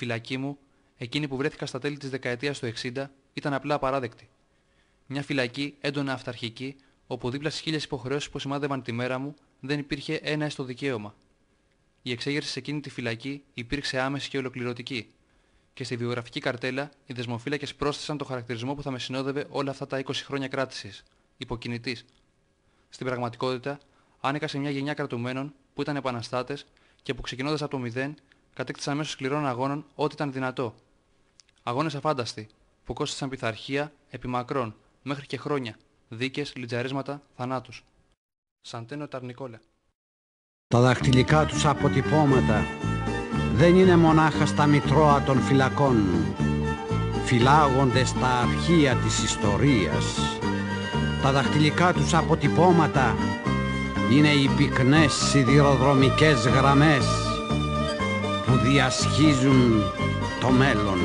φυλακή μου, εκείνη που βρέθηκα στα τέλη της δεκαετίας του 60, ήταν απλά απαράδεκτη. Μια φυλακή έντονα αυταρχική, όπου δίπλα στις χίλιες υποχρεώσεις που σημάδευαν τη μέρα μου, δεν υπήρχε ένα έστω δικαίωμα. Η εξέγερση σε εκείνη τη φυλακή υπήρξε άμεση και ολοκληρωτική. Και στη βιογραφική καρτέλα οι δεσμοφύλακες πρόσθεσαν το χαρακτηρισμό που θα με συνόδευε όλα αυτά τα 20 χρόνια κράτησης. Υποκινητής. Στην πραγματικότητα, άνοικα σε μια γενιά κρατουμένων που ήταν επαναστάτες και που ξεκινώντας από το μηδέν κατέκτησαν μέσω σκληρών αγώνων ό,τι ήταν δυνατό. Αγώνες αφάνταστοι, που κόστησαν πειθαρχία, επιμακρών, μέχρι και χρόνια, δίκες, λιτζαρίσματα, θανάτους. Σαντένο Ταρνικόλα. Τα δαχτυλικά τους αποτυπώματα δεν είναι μονάχα στα μητρώα των φυλακών. Φυλάγονται στα αρχεία της ιστορίας. Τα δαχτυλικά τους αποτυπώματα είναι οι πυκνές σιδηροδρομικές γραμμές που διασχίζουν το μέλλον.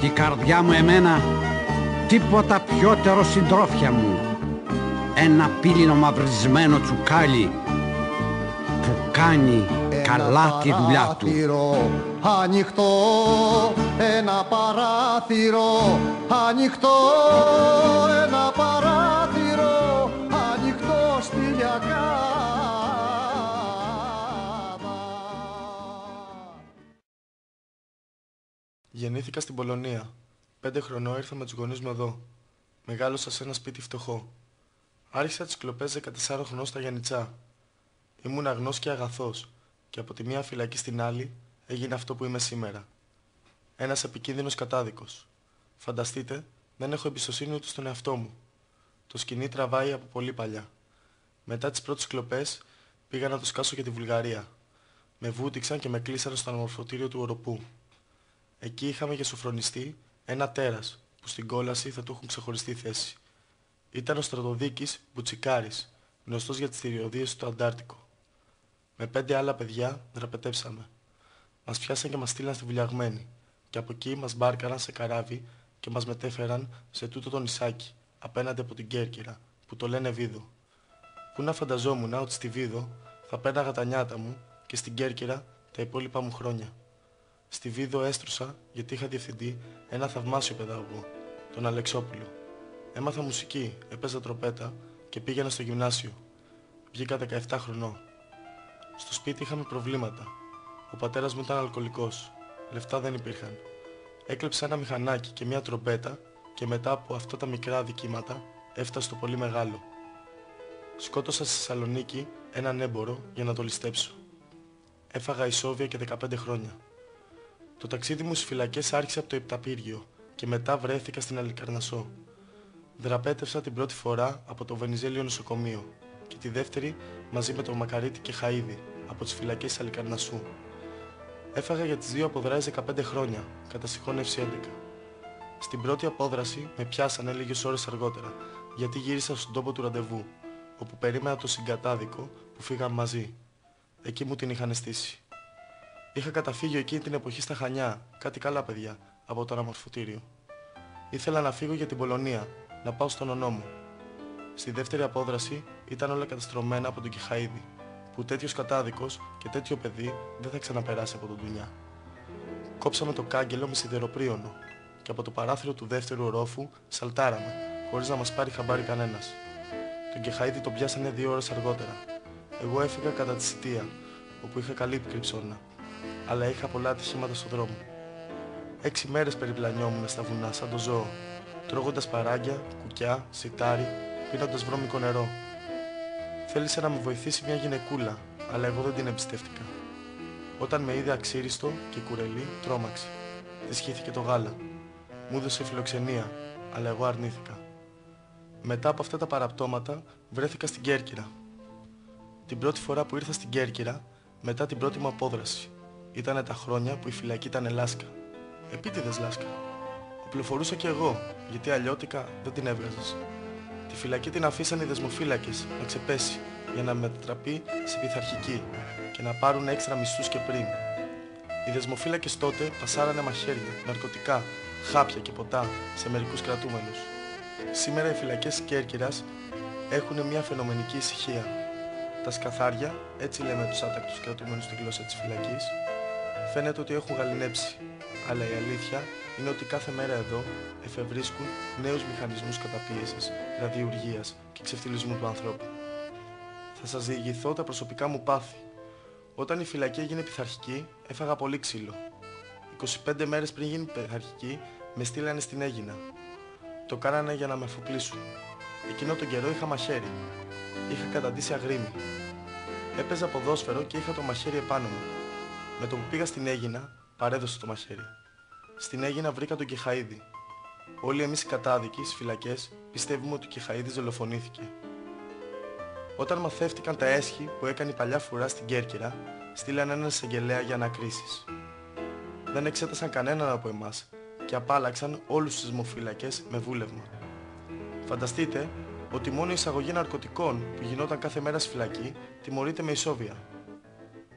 Και η καρδιά μου εμένα τίποτα πιότερο συντρόφια μου. Ένα πύλινο μαυρισμένο τσουκάλι που κάνει καλά τη δουλειά του. Ανοιχτό, ένα παράθυρο, ανοιχτό, ένα παράθυρο, ανοιχτό στη λιακάδα. Γεννήθηκα στην Πολωνία. 5 χρονών ήρθα με τους γονείς μου εδώ. Μεγάλωσα σε ένα σπίτι φτωχό. Άρχισα τις κλοπές 14 χρονών στα Γιαννιτσά. Ήμουν αγνός και αγαθός και από τη μία φυλακή στην άλλη έγινε αυτό που είμαι σήμερα. Ένας επικίνδυνος κατάδικος. Φανταστείτε, δεν έχω εμπιστοσύνη ούτε στον εαυτό μου. Το σκηνή τραβάει από πολύ παλιά. Μετά τις πρώτες κλοπές πήγα να το σκάσω για τη Βουλγαρία. Με βούτυξαν και με κλείσανε στο αναμορφωτήριο του Οροπού. Εκεί είχαμε για σοφρονιστή ένα τέρας που στην κόλαση θα του έχουν ξεχωριστή θέση. Ήταν ο στρατοδίκης Μπουτσικάρης, γνωστός για τις θηριωδίες του Αντάρτικο. Με 5 άλλα παιδιά δραπετεύσαμε. Μας πιάσαν και μας στείλαν στη Βουλιαγμένη και από εκεί μας μπάρκαραν σε καράβι και μας μετέφεραν σε τούτο το νησάκι απέναντι από την Κέρκυρα που το λένε Βίδο. Πού να φανταζόμουν ότι στη Βίδο θα πέρναγα τα νιάτα μου και στην Κέρκυρα τα υπόλοιπα μου χρόνια. Στη Βίδο έστρωσα γιατί είχα διευθυντή ένα θαυμάσιο παιδαγωγό, τον Αλεξόπουλο. Έμαθα μουσική, έπαιζα τροπέτα και πήγαινα στο γυμνάσιο. Βγήκα 17 χρονών. Στο σπίτι είχαμε προβλήματα. Ο πατέρας μου ήταν αλκοολικός. Λεφτά δεν υπήρχαν. Έκλεψα ένα μηχανάκι και μια τρομπέτα και μετά από αυτά τα μικρά αδικήματα έφτασα στο πολύ μεγάλο. Σκότωσα στη Θεσσαλονίκη έναν έμπορο για να το ληστέψω. Έφαγα ισόβια και 15 χρόνια. Το ταξίδι μου στις φυλακές άρχισε από το Επταπύργιο και μετά βρέθηκα στην Αλικαρνασσό. Δραπέτευσα την πρώτη φορά από το Βενιζέλιο νοσοκομείο και τη δεύτερη μαζί με τον Μακαρίτη και Χαΐδη από τις φυλακές της Αλικαρνασσού. Έφαγα για τις δύο αποδράσεις 15 χρόνια, κατά συγχώνευση 11. Στην πρώτη απόδραση με πιάσανε λίγες ώρες αργότερα, γιατί γύρισα στον τόπο του ραντεβού, όπου περίμενα το συγκατάδικο που φύγαμε μαζί. Εκεί μου την είχαν στήσει. Είχα καταφύγιο εκείνη την εποχή στα Χανιά, κάτι καλά παιδιά, από το αναμορφωτήριο. Ήθελα να φύγω για την Πολωνία, να πάω στον ονό μου. Στη δεύτερη απόδραση ήταν όλα καταστρωμένα από τον Κιχαΐδη, που τέτοιος κατάδικος και τέτοιο παιδί δεν θα ξαναπεράσει από τον Ντουνιά. Κόψαμε το κάγκελο με σιδεροπρίωνο και από το παράθυρο του δεύτερου ορόφου σαλτάραμε, χωρίς να μας πάρει χαμπάρι κανένας. Τον Κιχαΐδη τον πιάσανε 2 ώρες αργότερα. Εγώ έφυγα κατά τη Σιτία, όπου είχα καλή κρυψώνα, αλλά είχα πολλά ατυχήματα στον δρόμο. 6 μέρες περιπλανιόμουν στα βουνά σαν το ζώο, τρώγοντας παράγια, κουκιά, σιτάρι, πίνοντας βρώμικο νερό. Θέλησε να με βοηθήσει μια γυναικούλα, αλλά εγώ δεν την εμπιστεύτηκα. Όταν με είδε αξίριστο και κουρελί, τρόμαξε. Της χύθηκε το γάλα. Μου έδωσε φιλοξενία, αλλά εγώ αρνήθηκα. Μετά από αυτά τα παραπτώματα, βρέθηκα στην Κέρκυρα. Την πρώτη φορά που ήρθα στην Κέρκυρα, μετά την πρώτη μου απόδραση. Ήτανε τα χρόνια που η φυλακή ήταν λάσκα. Επίτηδες λάσκα. Οπλοφορούσα κι εγώ, γιατί αλλιώτικα δεν την έβγαζες. Τη φυλακή την αφήσαν οι δεσμοφύλακες να ξεπέσει για να μετατραπεί σε πειθαρχική και να πάρουν έξτρα μισθούς και πριν. Οι δεσμοφύλακες τότε πασάρανε μαχαίρια, ναρκωτικά, χάπια και ποτά σε μερικούς κρατούμενους. Σήμερα οι φυλακές της Κέρκυρας έχουν μια φαινομενική ησυχία. Τα σκαθάρια, έτσι λέμε τους άτακτους κρατούμενους στη γλώσσα της φυλακής, Φαίνεται ότι έχουν γαληνέψει, αλλά η αλήθεια είναι ότι κάθε μέρα εδώ εφευρίσκουν νέους μηχανισμούς καταπίεσης, ραδιουργίας και ξεφτυλισμού του ανθρώπου. Θα σας διηγηθώ τα προσωπικά μου πάθη. Όταν η φυλακή έγινε πειθαρχική, έφαγα πολύ ξύλο. 25 μέρες πριν γίνει πειθαρχική, με στείλανε στην Αίγινα. Το κάνανε για να με αφοπλίσουν. Εκείνο τον καιρό είχα μαχαίρι. Είχα καταντήσει αγρίμι. Έπαιζα ποδόσφαιρο και είχα το μαχαίρι επάνω μου. Με το που πήγα στην Αίγινα, παρέδωσα το μαχαίρι. Στην Αίγινα βρήκα τον Κεχαΐδη. Όλοι εμείς οι κατάδικοι στις φυλακές πιστεύουμε ότι ο Κεχαΐδης δολοφονήθηκε. Όταν μαθεύτηκαν τα έσχη που έκανε η παλιά φουρά στην Κέρκυρα, στείλαν έναν εισαγγελέα για ανακρίσεις. Δεν εξέτασαν κανέναν από εμάς και απάλαξαν όλους τους θεσμοφύλακες με βούλευμα. Φανταστείτε ότι μόνο η εισαγωγή ναρκωτικών που γινόταν κάθε μέρα στη φυλακή τιμωρείται με ισόβια.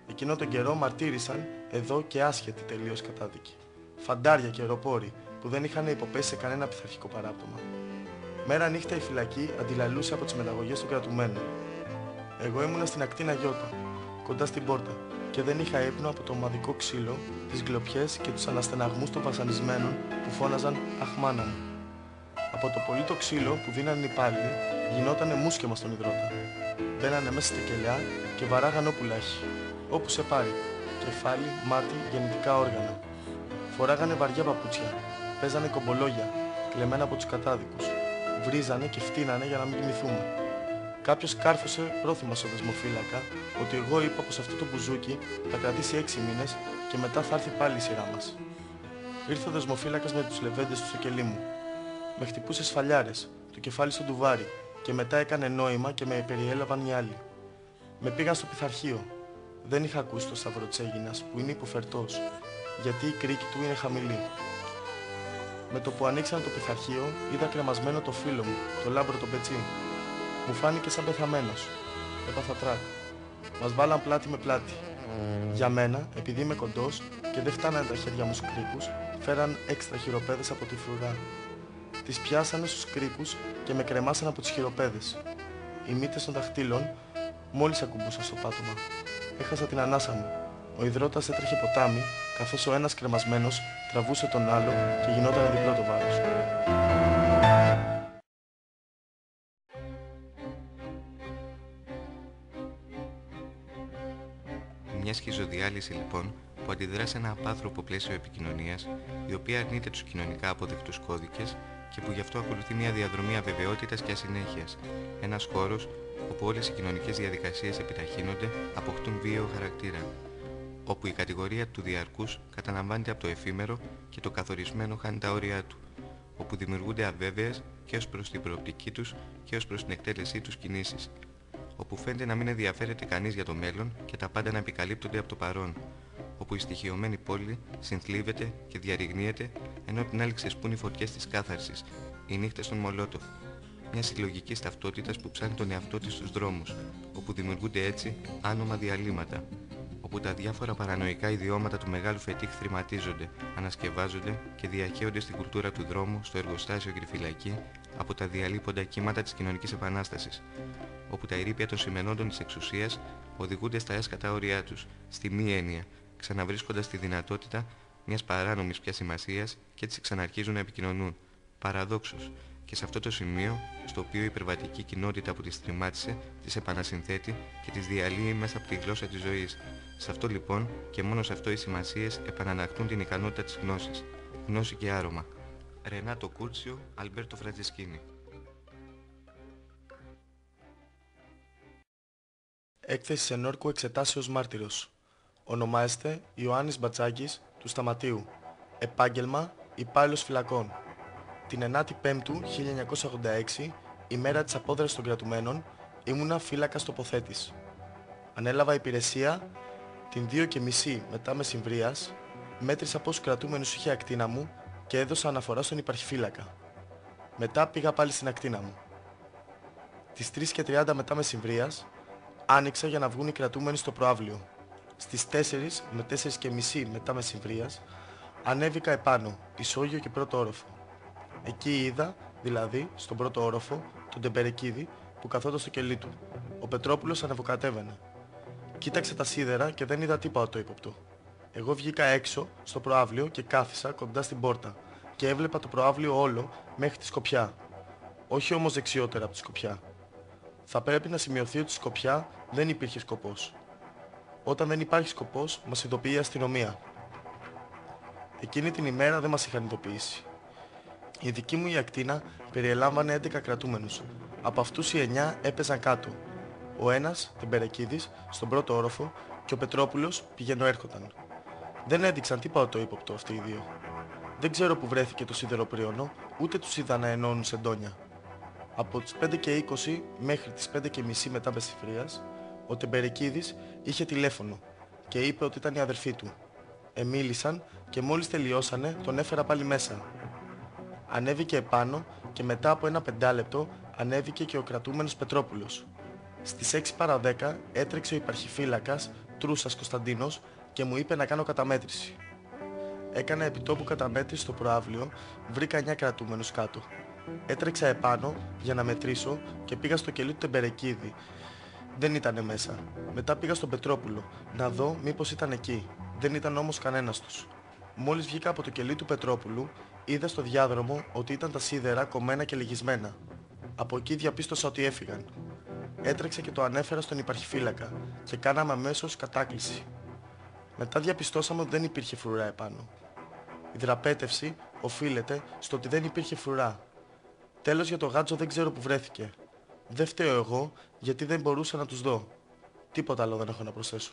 Εκείνο τον καιρό μαρτύρησαν εδώ και άσχετοι τελείως κατάδικοι. Φαντάρια και αεροπόροι που δεν είχαν υποπέσει σε κανένα πειθαρχικό παράπτωμα. Μέρα νύχτα η φυλακή αντιλαλούσε από τις μεταγωγές των κρατουμένων. Εγώ ήμουνα στην ακτίνα Γιώτα, κοντά στην πόρτα, και δεν είχα ύπνο από το ομαδικό ξύλο, τις γκλοπιές και τους αναστεναγμούς των βασανισμένων που φώναζαν «Αχ μάνα μου». Από το πολύ το ξύλο που δίνανε οι υπάλληλοι γινότανε μουσκεμα στον υδρότα. Μπαίνανε μέσα στη κελιά και βαράγαν όπου λάχει, όπου σε πάρει, κεφάλι, μάτι, γεννητικά όργανα. Φοράγανε βαριά παπούτσια, παίζανε κομπολόγια, κλεμμένα από τους κατάδικους. Βρίζανε και φτύνανε για να μην κοιμηθούμε. Κάποιος κάρφωσε πρόθυμα στο δεσμοφύλακα ότι εγώ είπα πως αυτό το μπουζούκι θα κρατήσει 6 μήνες και μετά θα έρθει πάλι η σειρά μας. Ήρθε ο δεσμοφύλακας με τους λεβέντες του στο κελί μου. Με χτυπούσε σφαλιάρες, το κεφάλι στο ντουβάρι και μετά έκανε νόημα και με περιέλαβαν οι άλλοι. Με πήγαν στο πειθαρχείο. Δεν είχα ακούσει το σταυρό της Αίγινας που είναι υποφερτός, γιατί η κρίκη του είναι χαμηλή. Με το που ανοίξαν το πειθαρχείο, είδα κρεμασμένο το φίλο μου, το Λάμπρο τον Πετσί. Μου φάνηκε σαν πεθαμένος. Έπαθα τράκ. Μας βάλαν πλάτη με πλάτη. Για μένα, επειδή είμαι κοντός και δεν φτάνανε τα χέρια μου στους κρίκους, φέραν έξτρα χειροπέδες από τη φρουρά. Τις πιάσανε στους κρίκους και με κρεμάσαν από τις χειροπέδες. Οι μύτες των δαχτύλων μόλις ακουμπούσαν στο πάτωμα. Έχασα την ανάσα μου. Ο υδρότας έτρεχε ποτάμι, καθώς ο ένας κρεμασμένος τραβούσε τον άλλο και γινόταν διπλό το βάρος. Μια σχιζοδιάλυση λοιπόν που αντιδρά σε ένα απάνθρωπο πλαίσιο επικοινωνίας, η οποία αρνείται τους κοινωνικά αποδεκτούς κώδικες και που γι' αυτό ακολουθεί μια διαδρομή αβεβαιότητας και ασυνέχειας. Ένας χώρος όπου όλες οι κοινωνικές διαδικασίες επιταχύνονται, αποκτούν βίαιο χαρακτήρα. Όπου η κατηγορία του διαρκούς καταλαμβάνεται από το εφήμερο και το καθορισμένο χάνει τα όρια του. Όπου δημιουργούνται αβέβαιες και ως προς την προοπτική τους και ως προς την εκτέλεσή τους κινήσεις. Όπου φαίνεται να μην ενδιαφέρεται κανείς για το μέλλον και τα πάντα να επικαλύπτονται από το παρόν. Όπου η στοιχειωμένη πόλη συνθλίβεται και διαρριγνύεται, ενώ την άλλη ξεσπούν οι φωτιές της κάθαρσης, οι νύχτες των Μολότοφ. Μια συλλογική ταυτότητας που ψάχνει τον εαυτό της στους δρόμους, όπου δημιουργούνται έτσι άνομα διαλύματα. Όπου τα διάφορα παρανοϊκά ιδιώματα του μεγάλου φετίχ θρηματίζονται, ανασκευάζονται και διαχέονται στην κουλτούρα του δρόμου, στο εργοστάσιο και τη φυλακή, από τα διαλείποντα κύματα της κοινωνικής επανάστασης. Όπου τα ερείπια των σημενόντων της εξουσίας οδηγούνται στα έσκατα όρια τους, στη μη έννοια, ξαναβρίσκοντας τη δυνατότητα μιας παράνομης πια σημασίας και έτσι ξαναρχίζουν να επικοινωνούν. Παραδόξως, και σε αυτό το σημείο, στο οποίο η υπερβατική κοινότητα που τις τριμάτισε, τις επανασυνθέτει και τις διαλύει μέσα από τη γλώσσα της ζωής. Σε αυτό λοιπόν και μόνο σε αυτό οι σημασίες επαναναχτούν την ικανότητα της γνώσης. Γνώση και άρωμα. Ρενάτο Κούρτσιο, Αλμπέρτο Φραντζεσκίνη. Έκθεση ενόρκου εξετάσεως μάρτυρος. Ονομάζεται Ιωάννης Μπατσάκης του Σταματίου. Επάγγελμα υπάλληλος φυλακών. Την 9η Πέμπτου 1986, ημέρα της απόδρασης των κρατουμένων, ήμουνα φύλακας τοποθέτης. Ανέλαβα υπηρεσία την 2:30 μετά μεσημβρίας, μέτρησα πόσους κρατούμενους είχε η ακτίνα μου και έδωσα αναφορά στον υπαρχιφύλακα. Μετά πήγα πάλι στην ακτίνα μου. Τις 3:30 μετά μεσημβρίας, άνοιξα για να βγουν οι κρατούμενοι στο προαύλιο. Στις 4 με 4:30 μετά μεσημβρίας, ανέβηκα επάνω, ισόγειο και πρώτο όροφο. Εκεί είδα, δηλαδή, στον πρώτο όροφο, τον Τεμπερεκίδη που καθόταν στο κελί του. Ο Πετρόπουλος ανεβοκατέβαινε. Κοίταξε τα σίδερα και δεν είδα τίποτα το ύποπτο. Εγώ βγήκα έξω στο προαύλιο και κάθισα κοντά στην πόρτα και έβλεπα το προαύλιο όλο μέχρι τη Σκοπιά. Όχι όμως δεξιότερα από τη Σκοπιά. Θα πρέπει να σημειωθεί ότι στη Σκοπιά δεν υπήρχε σκοπός. Όταν δεν υπάρχει σκοπός, μας ειδοποιεί η αστυνομία. Εκείνη την ημέρα δεν μας είχαν ειδοποιήσει. Η δική μου η ακτίνα περιελάμβανε 11 κρατούμενους. Από αυτούς οι 9 έπαιζαν κάτω. Ο ένας, Τεμπερεκίδης, στον πρώτο όροφο και ο Πετρόπουλος πηγαίνω έρχονταν. Δεν έδειξαν τίποτα το ύποπτο αυτοί οι δύο. Δεν ξέρω που βρέθηκε το σιδεροπρίωνο, ούτε τους είδα να ενώνουν σεντόνια. Από τις 5 και 20 μέχρι τις 5 και μισή μετά μεσημβρίας, ο Τεμπερεκίδης είχε τηλέφωνο και είπε ότι ήταν η αδερφή του. Μίλησαν και μόλις τελειώσανε τον έφερα πάλι μέσα. Ανέβηκε επάνω και μετά από ένα 5 λεπτό ανέβηκε και ο κρατούμενος Πετρόπουλος. Στις 6 παρά 10 έτρεξε ο υπαρχιφύλακας Τρούσας Κωνσταντίνος και μου είπε να κάνω καταμέτρηση. Έκανα επιτόπου καταμέτρηση στο προαύλιο, βρήκα 9 κρατούμενους κάτω. Έτρεξα επάνω για να μετρήσω και πήγα στο κελί του Τεμπερεκίδη. Δεν ήτανε μέσα. Μετά πήγα στον Πετρόπουλο να δω μήπως ήταν εκεί. Δεν ήταν όμως κανένας τους. Μόλις βγήκα από το κελί του Πετρόπουλου, είδα στο διάδρομο ότι ήταν τα σίδερα κομμένα και λυγισμένα. Από εκεί διαπίστωσα ότι έφυγαν. Έτρεξα και το ανέφερα στον υπαρχιφύλακα και κάναμε αμέσως κατάκληση. Μετά διαπιστώσαμε ότι δεν υπήρχε φρουρά επάνω. Η δραπέτευση οφείλεται στο ότι δεν υπήρχε φρουρά. Τέλος, για το γάτζο δεν ξέρω που βρέθηκε. Δεν φταίω εγώ γιατί δεν μπορούσα να τους δω. Τίποτα άλλο δεν έχω να προσθέσω.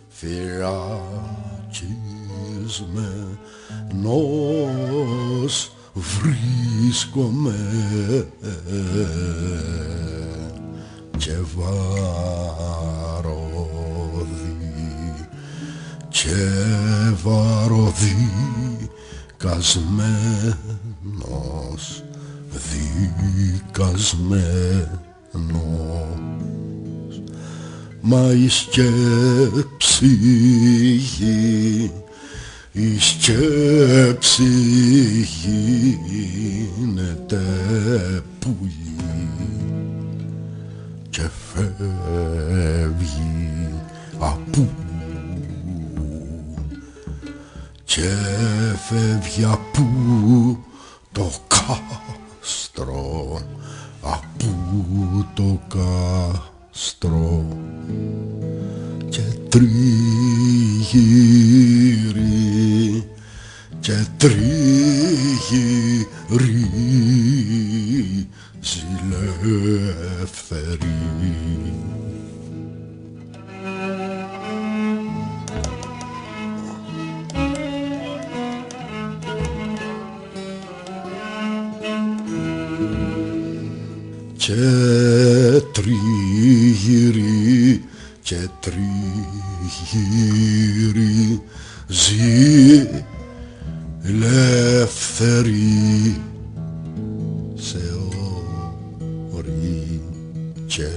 Φυράκισμε, νος βρίσκομαι και βαροδί κασμένος, δικασμένος. Μα η σκέψη γίνεται πουλί και φεύγει απού το κάστρο, απού το κάστρο και τριγύρι ζηλεύθερη. Και τριγύρι ζηλεύθερη σε όρη και